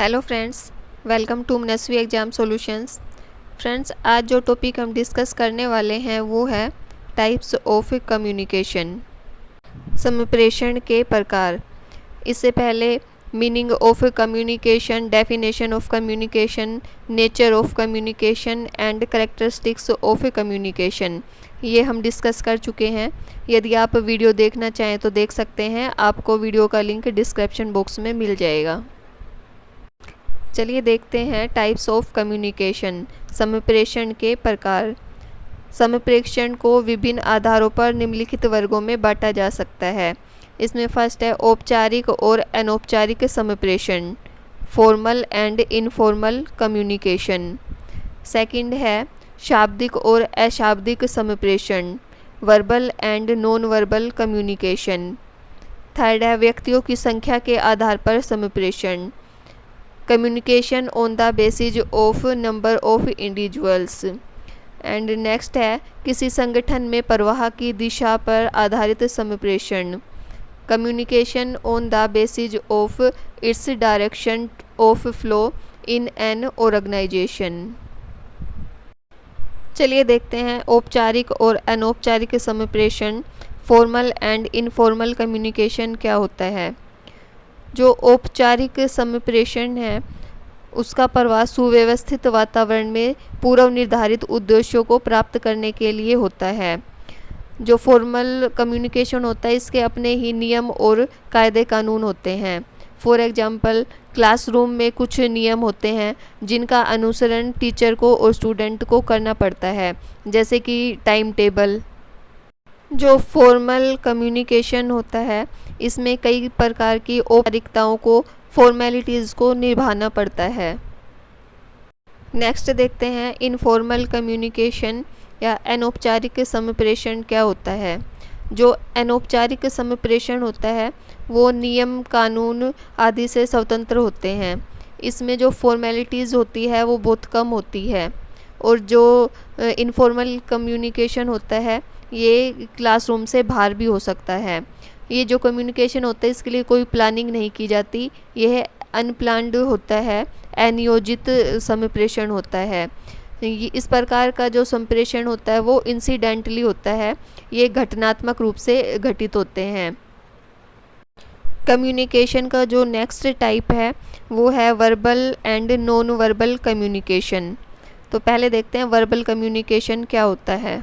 Hello friends, welcome to Manasvi exam solutions. Friends, आज जो topic हम डिस्कस करने वाले हैं वो है टाइप्स ऑफ कम्युनिकेशन, संप्रेषण के प्रकार। इससे पहले meaning of communication, definition of communication, nature of communication and characteristics of communication ये हम डिस्कस कर चुके हैं। यदि आप वीडियो देखना चाहें तो देख सकते हैं, आपको वीडियो का लिंक डिस्क्रिप्शन बॉक्स में मिल जाएगा। चलिए देखते हैं टाइप्स ऑफ कम्युनिकेशन, संप्रेषण के प्रकार। संप्रेषण को विभिन्न आधारों पर निम्नलिखित वर्गों में बांटा जा सकता है। इसमें फर्स्ट है औपचारिक और अनौपचारिक संप्रेषण, formal and informal communication. Second है शाब्दिक और अशाब्दिक संप्रेषण, verbal and non verbal communication. Third है व्यक्तियों की संख्या के आधार पर संप्रेषण, communication on the basis of number of individuals. And next है किसी संगठन में प्रवाह की दिशा पर आधारित संप्रेषण, communication on the basis of its direction of flow in an organisation. चलिए देखते हैं औपचारिक और अनौपचारिक संप्रेषण, फॉर्मल एंड इनफॉर्मल कम्युनिकेशन क्या होता है। जो औपचारिक संप्रेषण है उसका प्रवाह सुव्यवस्थित वातावरण में पूर्व निर्धारित उद्देश्यों को प्राप्त करने के लिए होता है। जो फॉर्मल कम्युनिकेशन होता है इसके अपने ही नियम और कायदे कानून होते हैं। फॉर एग्जांपल क्लासरूम में कुछ नियम होते हैं जिनका अनुसरण टीचर को और स्टूडेंट को करना पड़ता है, जैसे कि टाइम टेबल। जो फॉर्मल कम्युनिकेशन होता है इसमें कई प्रकार की औपचारिकताओं को, फॉर्मेलिटीज़ को निभाना पड़ता है। नेक्स्ट देखते हैं इनफॉर्मल कम्युनिकेशन या अनौपचारिक संप्रेषण क्या होता है। जो अनौपचारिक संप्रेषण होता है वो नियम कानून आदि से स्वतंत्र होते हैं। इसमें जो फॉर्मेलिटीज़ होती है वो बहुत कम होती है। और जो इनफॉर्मल कम्युनिकेशन होता है ये क्लासरूम से बाहर भी हो सकता है। ये जो कम्युनिकेशन होता है इसके लिए कोई प्लानिंग नहीं की जाती, यह अनप्लान्ड होता है, अनियोजित संप्रेषण होता है। इस प्रकार का जो संप्रेषण होता है वो इंसिडेंटली होता है, ये घटनात्मक रूप से घटित होते हैं। कम्युनिकेशन का जो नेक्स्ट टाइप है वो है verbal and non verbal communication. तो पहले देखते हैं वर्बल कम्युनिकेशन क्या होता है।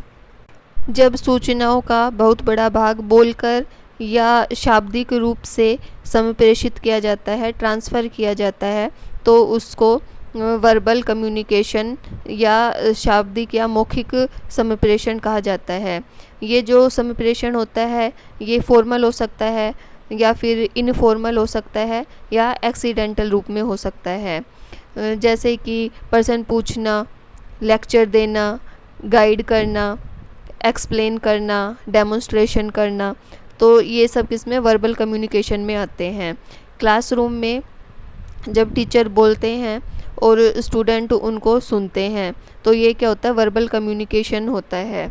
जब सूचनाओं का बहुत बड़ा भाग बोलकर या शाब्दिक रूप से संप्रेषित किया जाता है, ट्रांसफ़र किया जाता है, तो उसको वर्बल कम्युनिकेशन या शाब्दिक या मौखिक संप्रेषण कहा जाता है। ये जो संप्रेषण होता है ये फॉर्मल हो सकता है या फिर इनफॉर्मल हो सकता है या एक्सीडेंटल रूप में हो सकता है, जैसे कि प्रश्न पूछना, लेक्चर देना, गाइड करना, एक्सप्लेन करना, डेमोन्स्ट्रेशन करना। तो ये सब किसमें वर्बल कम्युनिकेशन में आते हैं। क्लासरूम में जब टीचर बोलते हैं और स्टूडेंट उनको सुनते हैं तो ये क्या होता है, वर्बल कम्युनिकेशन होता है।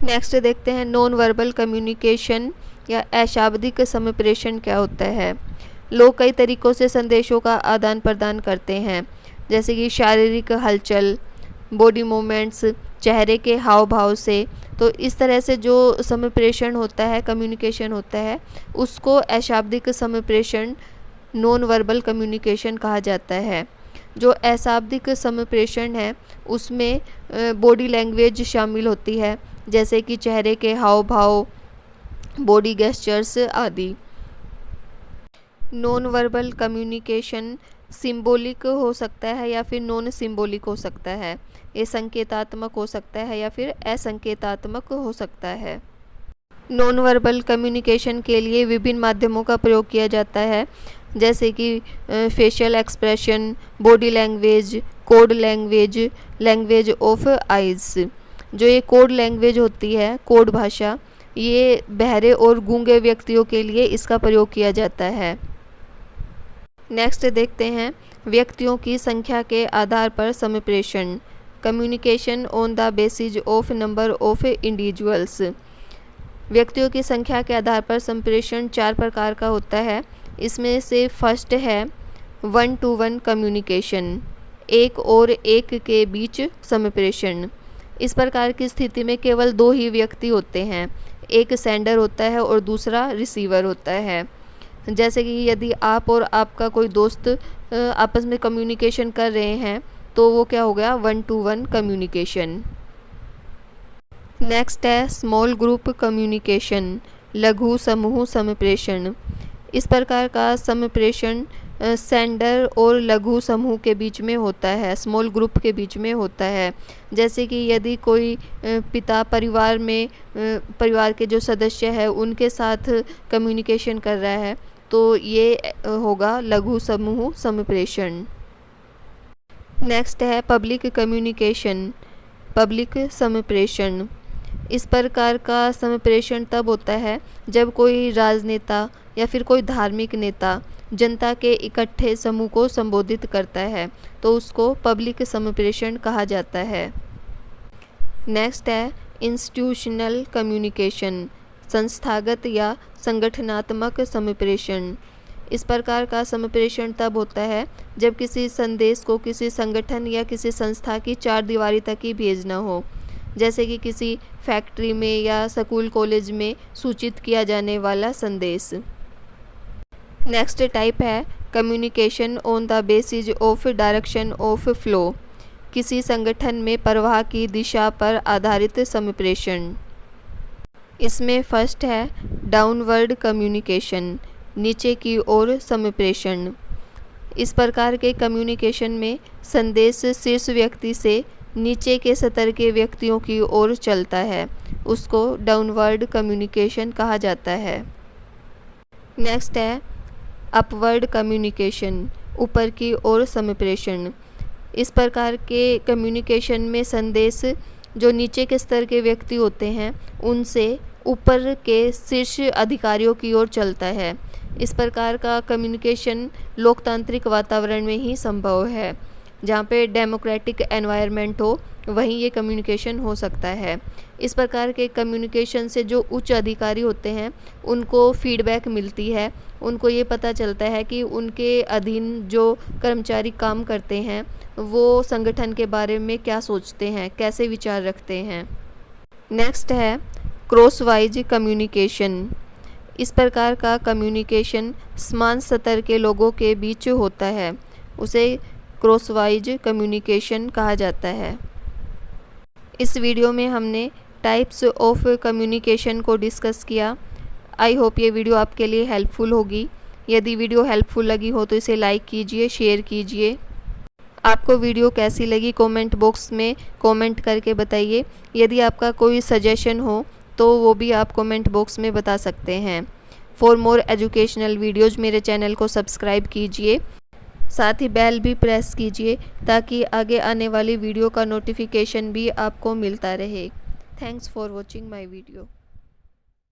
नेक्स्ट देखते हैं नॉन वर्बल कम्युनिकेशन या अशाब्दिक संप्रेषण क्या होता है। लोग कई तरीक़ों से संदेशों का आदान प्रदान करते हैं, जैसे कि शारीरिक हलचल, बॉडी मूवमेंट्स, चेहरे के हाव भाव से। तो इस तरह से जो संप्रेषण होता है, कम्युनिकेशन होता है, उसको अशाब्दिक संप्रेषण, नॉन वर्बल कम्युनिकेशन कहा जाता है। जो अशाब्दिक संप्रेषण है उसमें बॉडी लैंग्वेज शामिल होती है, जैसे कि चेहरे के हाव भाव, बॉडी गेस्चर्स आदि। नॉन वर्बल कम्युनिकेशन सिंबॉलिक हो सकता है या फिर नॉन सिंबॉलिक हो सकता है। ये संकेतात्मक हो सकता है या फिर असंकेतात्मक हो सकता है। नॉन वर्बल कम्युनिकेशन के लिए विभिन्न माध्यमों का प्रयोग किया जाता है, जैसे कि facial expression, body language, code language, language of eyes. जो ये कोड लैंग्वेज होती है, कोड भाषा, ये बहरे और गूंगे व्यक्तियों के लिए इसका प्रयोग किया जाता है। नेक्स्ट देखते हैं व्यक्तियों की संख्या के आधार पर संप्रेषण, communication on the basis of number of individuals. व्यक्तियों की संख्या के आधार पर संप्रेषण 4 प्रकार का होता है। इसमें से फर्स्ट है वन टू वन कम्युनिकेशन, एक और एक के बीच संप्रेषण। इस प्रकार की स्थिति में केवल दो ही व्यक्ति होते हैं, एक सेंडर होता है और दूसरा रिसीवर होता है। जैसे कि यदि आप और आपका कोई दोस्त आपस में कम्युनिकेशन कर रहे हैं तो वो क्या हो गया, one two one communication. Next है स्मॉल ग्रुप कम्युनिकेशन, लघु समूह संप्रेषण। इस प्रकार का संप्रेषण सेंडर और लघु समूह के बीच में होता है, स्मॉल ग्रुप के बीच में होता है। जैसे कि यदि कोई पिता परिवार के जो सदस्य है उनके साथ कम्युनिकेशन कर रहा है तो ये होगा लघु समूह संप्रेषण। नेक्स्ट है पब्लिक कम्युनिकेशन, पब्लिक संप्रेषण। इस प्रकार का संप्रेषण तब होता है जब कोई राजनेता या फिर कोई धार्मिक नेता जनता के इकट्ठे समूह को संबोधित करता है तो उसको पब्लिक संप्रेषण कहा जाता है। नेक्स्ट है इंस्टीट्यूशनल कम्युनिकेशन, संस्थागत या संगठनात्मक संप्रेषण। इस प्रकार का संप्रेषण तब होता है जब किसी संदेश को किसी संगठन या किसी संस्था की चार दीवारी तक ही भेजना हो, जैसे कि किसी फैक्ट्री में या स्कूल कॉलेज में सूचित किया जाने वाला संदेश। नेक्स्ट टाइप है communication on the basis of direction of flow, किसी संगठन में प्रवाह की दिशा पर आधारित संप्रेषण। इसमें फर्स्ट है डाउनवर्ड कम्युनिकेशन, नीचे की ओर संप्रेषण। इस प्रकार के कम्युनिकेशन में संदेश शीर्ष व्यक्ति से नीचे के स्तर के व्यक्तियों की ओर चलता है, उसको डाउनवर्ड कम्युनिकेशन कहा जाता है। नेक्स्ट है अपवर्ड कम्युनिकेशन, ऊपर की ओर संप्रेषण। इस प्रकार के कम्युनिकेशन में संदेश जो नीचे के स्तर के व्यक्ति होते हैं उनसे ऊपर के शीर्ष अधिकारियों की ओर चलता है। इस प्रकार का कम्युनिकेशन लोकतांत्रिक वातावरण में ही संभव है, जहाँ पे डेमोक्रेटिक एनवायरनमेंट हो वहीं ये कम्युनिकेशन हो सकता है। इस प्रकार के कम्युनिकेशन से जो उच्च अधिकारी होते हैं उनको फीडबैक मिलती है, उनको ये पता चलता है कि उनके अधीन जो कर्मचारी काम करते हैं वो संगठन के बारे में क्या सोचते हैं, कैसे विचार रखते हैं। नेक्स्ट है क्रॉसवाइज कम्युनिकेशन। इस प्रकार का कम्युनिकेशन समान स्तर के लोगों के बीच होता है, उसे क्रॉसवाइज कम्युनिकेशन कहा जाता है। इस वीडियो में हमने टाइप्स ऑफ कम्युनिकेशन को डिस्कस किया। आई होप ये वीडियो आपके लिए हेल्पफुल होगी। यदि वीडियो हेल्पफुल लगी हो तो इसे लाइक कीजिए, शेयर कीजिए। आपको वीडियो कैसी लगी कमेंट बॉक्स में कमेंट करके बताइए। यदि आपका कोई सजेशन हो तो वो भी आप कमेंट बॉक्स में बता सकते हैं। फॉर मोर एजुकेशनल वीडियोज़ मेरे चैनल को सब्सक्राइब कीजिए, साथ ही बेल भी प्रेस कीजिए ताकि आगे आने वाली वीडियो का नोटिफिकेशन भी आपको मिलता रहे। Thanks for watching my video.